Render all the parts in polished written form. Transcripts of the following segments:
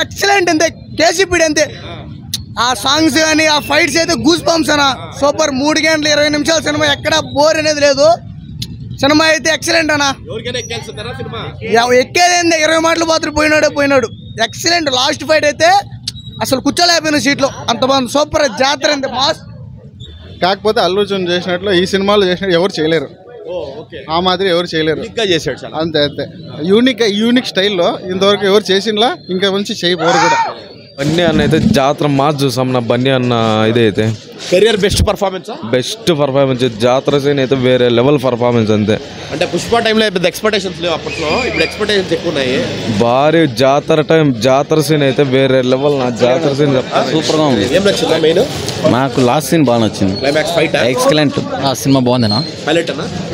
Excellent అంతే, KCPD అంతే. ఆ సాంగ్స్ కానీ ఆ ఫైట్స్ అయితే గూస్ బంప్స్ అన్న, సూపర్. 3 గంటల 20 నిమిషాల సినిమా, ఎక్కడ బోర్ అనేది లేదు. సినిమా అయితే ఎక్సలెంట్ అన్న, ఎక్కేది 20 మాటలు మాత్రం పోయినాడు. ఎక్సలెంట్. లాస్ట్ ఫైట్ అయితే అసలు కూర్చోలేకపోయిన సీట్లో, అంత బాగుంది. సూపర్. జాతర అంతే మాస్. కాకపోతే అల్లు అర్జున్ చేసినట్లు ఈ సినిమాలో చేసినట్టు ఎవరు చేయలేరు. ఆ మాదిరి ఎవరు చేయలేరు. అంతే అంతే. యూనిక్ స్టైల్లో ఇంతవరకు ఎవరు చేసినలా, ఇంకా మంచి చేయబోరు కూడా. బన్నీ అన్న అయితే జాతర మాస్ చూసాం నా. బన్నీ అన్న ఇదైతే కెరియర్ బెస్ట్ పర్ఫార్మెన్స్ జాతర సీన్ అయితే వేరే లెవెల్ పర్ఫార్మెన్స్ అంతే. అంటే పుష్ప టైంలో పెద్ద ఎక్స్పెక్టేషన్స్ లేవు అప్పట్లో, ఇప్పుడు ఎక్స్పెక్టేషన్స్ ఎక్కువ ఉన్నాయి. భారీ జాతర సీన్ అయితే వేరే లెవెల్. నా జాతర సీన్ సూపర్ గా ఉంది. ఏం నచ్చిందా మెయిన్? నాకు లాస్ట్ సీన్ బాగా నచ్చింది. Climax fight excellent. ఆ సినిమా బాగుందినా.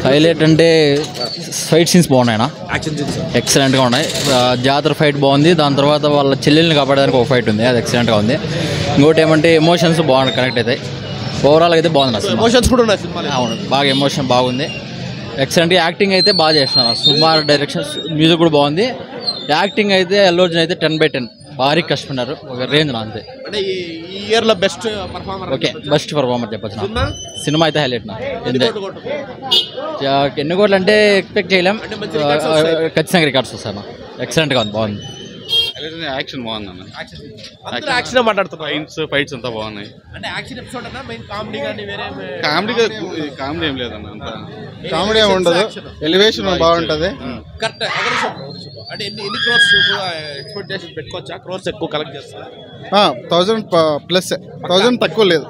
హైలైట్ అంటే ఫైట్ సీన్స్ బాగున్నాయినా, యాక్షన్ సీన్స్ ఎక్సలెంట్ గా ఉన్నాయి. జాతర ఫైట్ బాగుంది. దాని తర్వాత వాళ్ళ చెల్లెల్ని కాపాడడానికి ఒక ఫైట్ ఉంది, అది ఎక్సలెంట్ గా ఉంది. ఇంకోటి ఏమంటే ఎమోషన్స్ బాగా కనెక్ట్ అవుతాయి. ఓవరాల్ అయితే బాగుంది అసలు. ఎమోషన్స్ కూడా ఉన్నాయి సినిమా. అవును, బాగా ఎమోషన్ బాగుంది. ఎక్సలెంట్. యాక్టింగ్ అయితే బాగా చేస్తున్నారు. సుమార్ డైరెక్షన్, మ్యూజిక్ కూడా బాగుంది. యాక్టింగ్ అయితే అల్లు అర్జున్ అయితే 10/10 భారీ కష్టపడినారు, ఒక రేంజ్ నా అంతే. అంటే ఈ ఇయర్ లో best performer. Okay, best performer చెప్పచ్చు. సినిమా అయితే హైలైట్ నా. ఎన్ని కోట్లు అంటే ఎక్స్పెక్ట్ చేయలేం, ఖచ్చితంగా రికార్డ్స్ వస్తాను. ఎక్సలెంట్ గా ఉంది, బాగుంది. యాక్షన్ బాగుంది అన్న. యాక్షన్ మాట్లాడుతున్నా. ఫైట్స్ అంతా బాగున్నాయి. అంటే యాక్షన్ ఎపిసోడ్ అన్న మెయిన్ కామెడీ కానీ వేరే కామెడీ ఏం లేదన్న. అంత కామెడీ ఏమి ఉండదు, ఎలివేషన్ బాగుంటది. కరెక్ట్. అంటే ఎన్ని క్రోర్స్ ఎక్స్పెక్టేషన్ పెట్టుకోవచ్చా? క్రోర్స్ ఎక్కువ కలెక్ట్ చేస్తారు. 1000+ తక్కువ లేదు.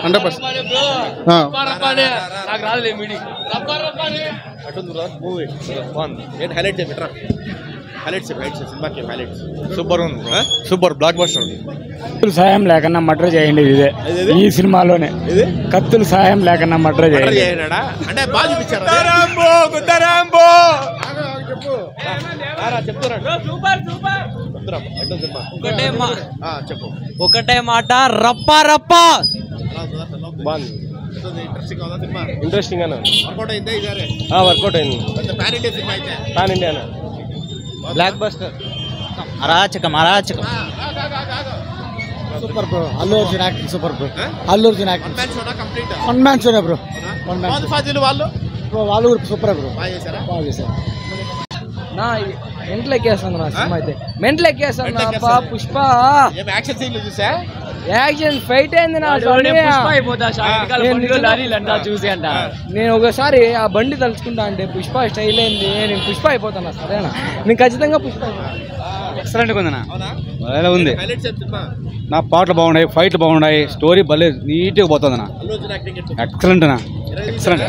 100%. Super block buster. కత్తులు సాయం లేకన్నా మర్డర్ చేయండి ఇదే ఈ సినిమాలోనే. కత్తులు సాయం లేకన్నా మర్డర్ చేయండి అంటే బాగా చూపించారు. ఒకటే మాట, రప్పా రప్పా. ఇంట్రెస్టింగ్ అన్న. వర్కౌట్ అయింది. Pan India blockbuster. అరాచకం. Super bro. Allu Arjun acting super bro. Allu Arjun acting one man షోనే బ్రో. వాళ్ళు కూడా సూపర్ బ్రో. బాగా చేశారు. నా మెంటల్ ఎక్కేస్తాను నా సినిమా అయితే. మెంటల్ ఎక్కేస్తాను నా. పుష్ప యాక్షన్ సీన్ చూసా? యాక్షన్ ఫైట్ అయింది నా. చూసి అంట నేను ఒకసారి ఆ బండి తలుచుకుంటా అంటే పుష్ప స్టైల్ అయింది, నేను పుష్ప అయిపోతాను. సరేనా, నేను ఖచ్చితంగా పుష్ప. ఎక్సలెంట్ ఉంది నా. ఉంది నా. పాటలు బాగున్నాయి, ఫైట్లు బాగున్నాయి, స్టోరీ భలే నీట్గా పోతుంది నా. ఎక్సలెంట్ నా. ఎక్సలెంట్.